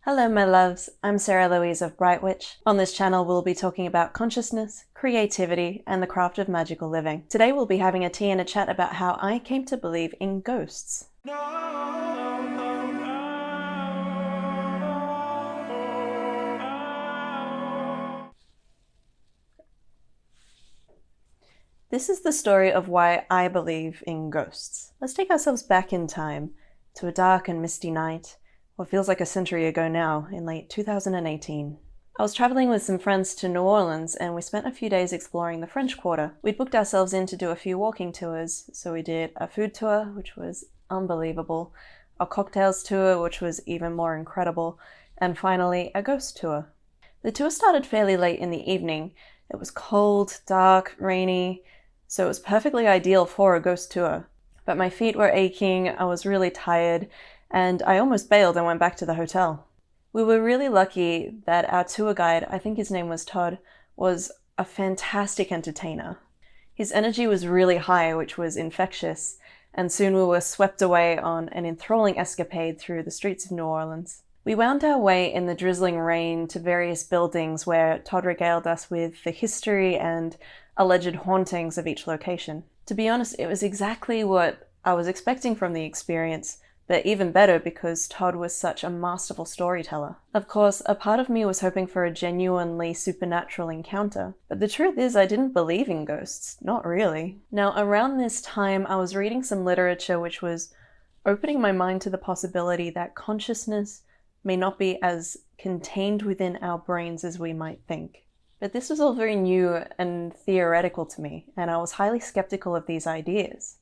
Hello my loves, I'm Sarah Louise of Bright Witch. On this channel we'll be talking about consciousness, creativity, and the craft of magical living. Today we'll be having a tea and a chat about how I came to believe in ghosts. This is the story of why I believe in ghosts. Let's take ourselves back in time to a dark and misty night, what feels like a century ago now, in late 2018. I was traveling with some friends to New Orleans and we spent a few days exploring the French Quarter. We'd booked ourselves in to do a few walking tours, so we did a food tour, which was unbelievable, a cocktails tour, which was even more incredible, and finally a ghost tour. The tour started fairly late in the evening. It was cold, dark, rainy, so it was perfectly ideal for a ghost tour. But my feet were aching, I was really tired, and I almost bailed and went back to the hotel. We were really lucky that our tour guide, I think his name was Todd, was a fantastic entertainer. His energy was really high, which was infectious, and soon we were swept away on an enthralling escapade through the streets of New Orleans. We wound our way in the drizzling rain to various buildings where Todd regaled us with the history and alleged hauntings of each location. To be honest, it was exactly what I was expecting from the experience, but even better because Todd was such a masterful storyteller. Of course, a part of me was hoping for a genuinely supernatural encounter, but the truth is I didn't believe in ghosts, not really. Now, around this time, I was reading some literature which was opening my mind to the possibility that consciousness may not be as contained within our brains as we might think. But this was all very new and theoretical to me, and I was highly skeptical of these ideas.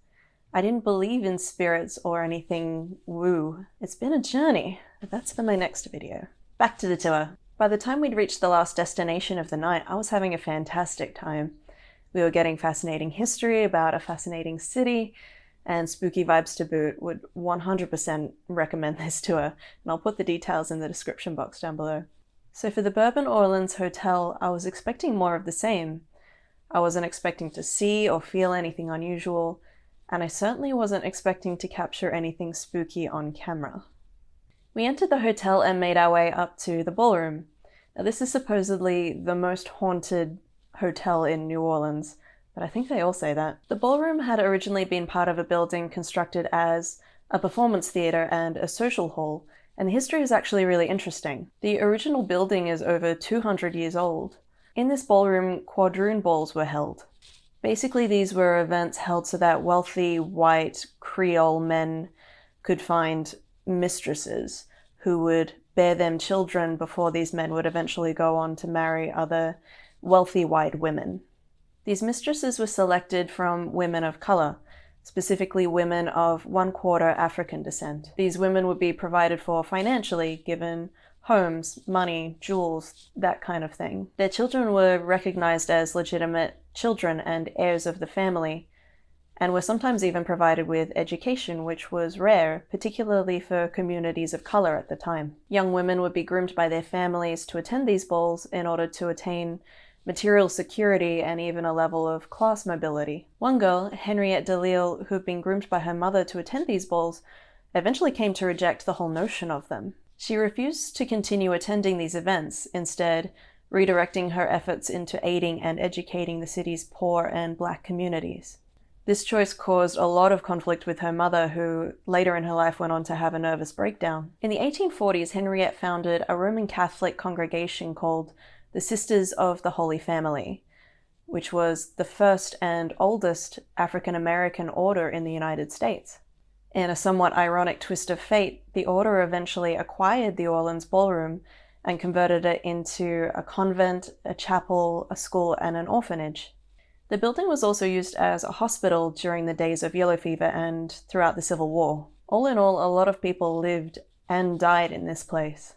I didn't believe in spirits or anything woo. It's been a journey, but that's for my next video. Back to the tour. By the time we'd reached the last destination of the night, I was having a fantastic time. We were getting fascinating history about a fascinating city, and spooky vibes to boot. Would 100% recommend this tour, and I'll put the details in the description box down below. So for the Bourbon Orleans Hotel, I was expecting more of the same. I wasn't expecting to see or feel anything unusual, and I certainly wasn't expecting to capture anything spooky on camera. We entered the hotel and made our way up to the ballroom. Now this is supposedly the most haunted hotel in New Orleans, but I think they all say that. The ballroom had originally been part of a building constructed as a performance theatre and a social hall, and the history is actually really interesting. The original building is over 200 years old. In this ballroom, quadroon balls were held. Basically, these were events held so that wealthy, white, Creole men could find mistresses who would bear them children before these men would eventually go on to marry other wealthy white women. These mistresses were selected from women of color, specifically women of 1/4 African descent. These women would be provided for financially, given homes, money, jewels, that kind of thing. Their children were recognized as legitimate children and heirs of the family, and were sometimes even provided with education, which was rare, particularly for communities of color at the time. Young women would be groomed by their families to attend these balls in order to attain material security and even a level of class mobility. One girl, Henriette Delisle, who'd been groomed by her mother to attend these balls, eventually came to reject the whole notion of them. She refused to continue attending these events, instead redirecting her efforts into aiding and educating the city's poor and black communities. This choice caused a lot of conflict with her mother, who later in her life went on to have a nervous breakdown. In the 1840s, Henriette founded a Roman Catholic congregation called the Sisters of the Holy Family, which was the first and oldest African-American order in the United States. In a somewhat ironic twist of fate, the order eventually acquired the Orleans Ballroom and converted it into a convent, a chapel, a school, and an orphanage. The building was also used as a hospital during the days of yellow fever and throughout the Civil War. All in all, a lot of people lived and died in this place.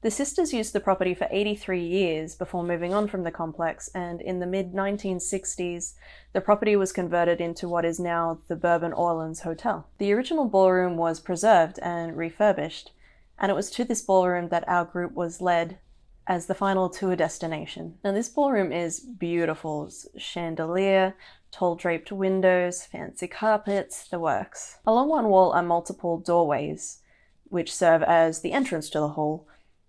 The sisters used the property for 83 years before moving on from the complex, and in the mid-1960s, the property was converted into what is now the Bourbon Orleans Hotel. The original ballroom was preserved and refurbished, and it was to this ballroom that our group was led as the final tour destination. Now this ballroom is beautiful. It's chandelier, tall draped windows, fancy carpets, the works. Along one wall are multiple doorways. which serve as the entrance to the hall,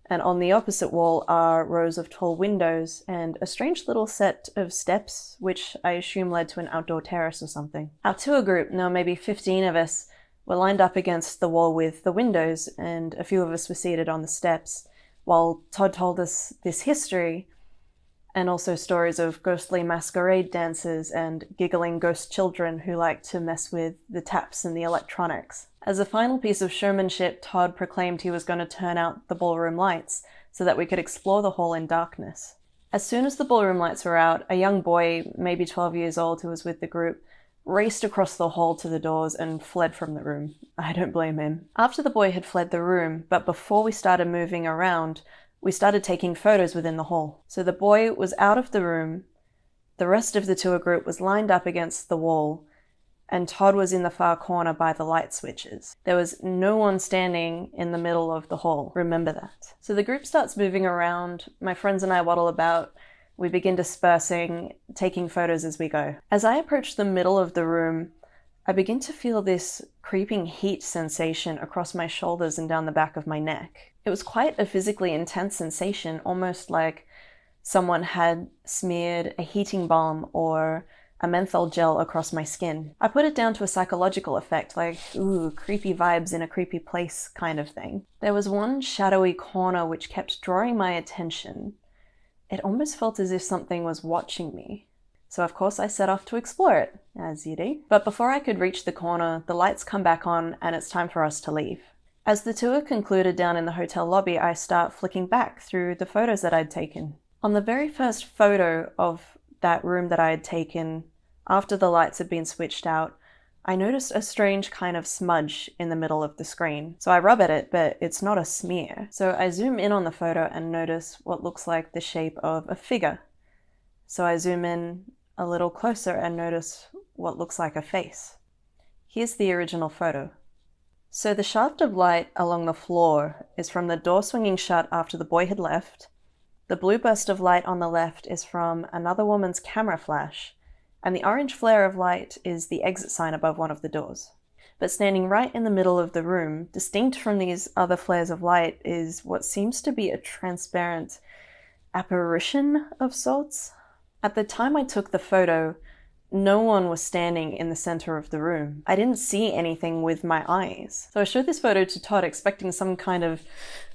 and on the opposite wall are rows of tall windows and a strange little set of steps, which I assume led to an outdoor terrace or something. Our tour group, now maybe 15 of us, were lined up against the wall with the windows, and a few of us were seated on the steps, while Todd told us this history and also stories of ghostly masquerade dancers and giggling ghost children who like to mess with the taps and the electronics. As a final piece of showmanship, Todd proclaimed he was going to turn out the ballroom lights so that we could explore the hall in darkness. As soon as the ballroom lights were out, a young boy, maybe 12 years old, who was with the group, raced across the hall to the doors and fled from the room. I don't blame him. After the boy had fled the room, but before we started moving around, we started taking photos within the hall. So the boy was out of the room, the rest of the tour group was lined up against the wall, and Todd was in the far corner by the light switches. There was no one standing in the middle of the hall. Remember that. So the group starts moving around, my friends and I waddle about, we begin dispersing, taking photos as we go. As I approach the middle of the room, I begin to feel this creeping heat sensation across my shoulders and down the back of my neck. It was quite a physically intense sensation, almost like someone had smeared a heating balm or a menthol gel across my skin. I put it down to a psychological effect, like, ooh, creepy vibes in a creepy place kind of thing. There was one shadowy corner which kept drawing my attention. It almost felt as if something was watching me. So of course I set off to explore it, as you do. But before I could reach the corner, the lights come back on and it's time for us to leave. As the tour concluded down in the hotel lobby, I start flicking back through the photos that I'd taken. On the very first photo of that room that I had taken, after the lights had been switched out, I noticed a strange kind of smudge in the middle of the screen. So I rub at it, but it's not a smear. So I zoom in on the photo and notice what looks like the shape of a figure. So I zoom in a little closer and notice what looks like a face. Here's the original photo. So the shaft of light along the floor is from the door swinging shut after the boy had left. The blue burst of light on the left is from another woman's camera flash, and the orange flare of light is the exit sign above one of the doors. But standing right in the middle of the room, distinct from these other flares of light, is what seems to be a transparent apparition of sorts. At the time I took the photo, no one was standing in the center of the room. I didn't see anything with my eyes. So I showed this photo to Todd expecting some kind of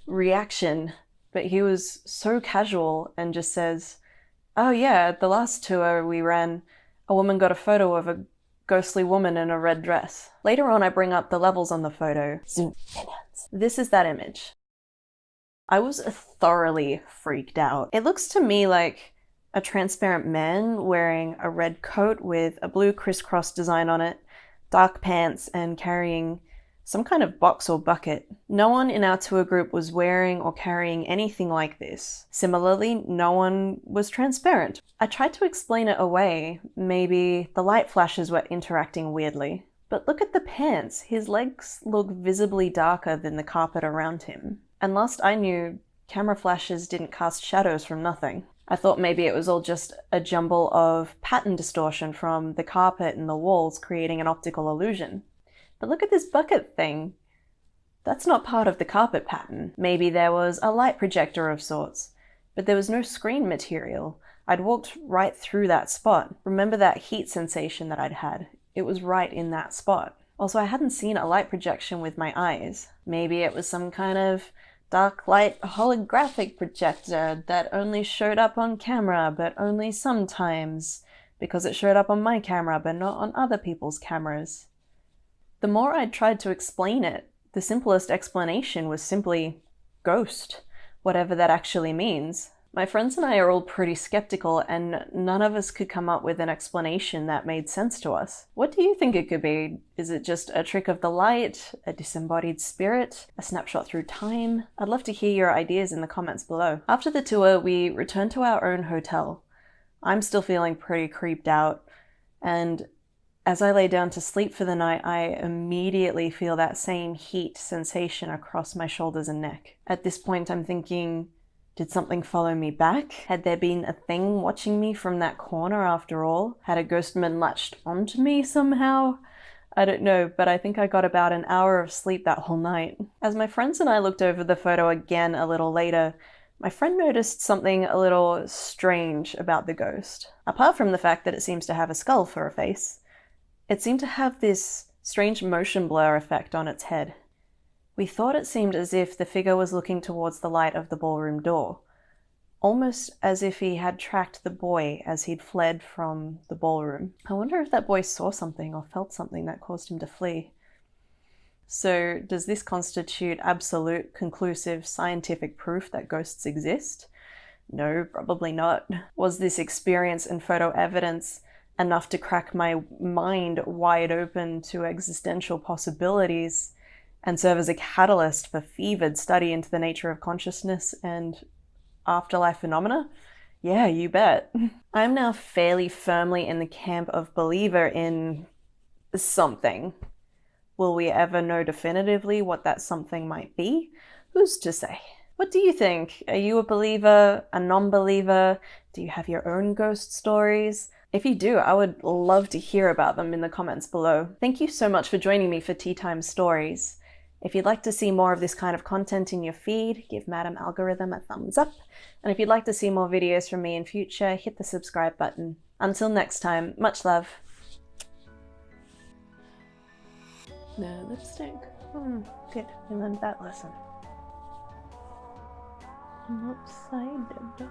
reaction, but he was so casual and just says, "Oh yeah, at the last tour we ran, a woman got a photo of a ghostly woman in a red dress." Later on I bring up the levels on the photo. Zoom in. This is that image. I was thoroughly freaked out. It looks to me like a transparent man wearing a red coat with a blue crisscross design on it, dark pants, and carrying some kind of box or bucket. No one in our tour group was wearing or carrying anything like this. Similarly, no one was transparent. I tried to explain it away. Maybe the light flashes were interacting weirdly. But look at the pants. His legs look visibly darker than the carpet around him. And last I knew, camera flashes didn't cast shadows from nothing. I thought maybe it was all just a jumble of pattern distortion from the carpet and the walls creating an optical illusion. But look at this bucket thing. That's not part of the carpet pattern. Maybe there was a light projector of sorts, but there was no screen material. I'd walked right through that spot. Remember that heat sensation that I'd had? It was right in that spot. Also, I hadn't seen a light projection with my eyes. Maybe it was some kind of dark light holographic projector that only showed up on camera, but only sometimes, because it showed up on my camera, but not on other people's cameras. The more I tried to explain it, the simplest explanation was simply ghost, whatever that actually means. My friends and I are all pretty skeptical, and none of us could come up with an explanation that made sense to us. What do you think it could be? Is it just a trick of the light, a disembodied spirit, a snapshot through time? I'd love to hear your ideas in the comments below. After the tour, we returned to our own hotel. I'm still feeling pretty creeped out, and as I lay down to sleep for the night, I immediately feel that same heat sensation across my shoulders and neck. At this point, I'm thinking, did something follow me back? Had there been a thing watching me from that corner after all? Had a ghostman latched onto me somehow? I don't know, but I think I got about an hour of sleep that whole night. As my friends and I looked over the photo again a little later, my friend noticed something a little strange about the ghost. Apart from the fact that it seems to have a skull for a face, it seemed to have this strange motion blur effect on its head. We thought it seemed as if the figure was looking towards the light of the ballroom door, almost as if he had tracked the boy as he'd fled from the ballroom. I wonder if that boy saw something or felt something that caused him to flee. So, does this constitute absolute, conclusive, scientific proof that ghosts exist? No, probably not. Was this experience and photo evidence enough to crack my mind wide open to existential possibilities and serve as a catalyst for fevered study into the nature of consciousness and afterlife phenomena? Yeah, you bet. I'm now fairly firmly in the camp of believer in something. Will we ever know definitively what that something might be? Who's to say? What do you think? Are you a believer, a non-believer? Do you have your own ghost stories? If you do, I would love to hear about them in the comments below. Thank you so much for joining me for Tea Time Stories. If you'd like to see more of this kind of content in your feed, give Madam Algorithm a thumbs up. And if you'd like to see more videos from me in future, hit the subscribe button. Until next time, much love. No lipstick. Good. I learned that lesson. I'm excited.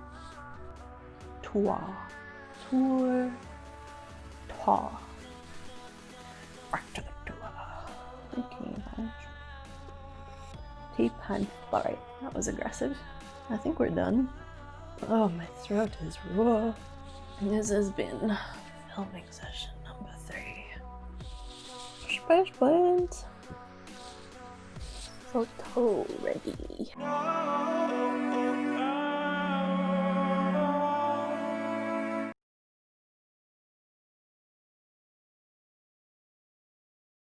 Toi. Tour. Toi. Back to the door. Okay, guys. Tea time. Alright, that was aggressive. I think we're done. Oh, my throat is raw. This has been filming session number 3. Space planes. Photo ready.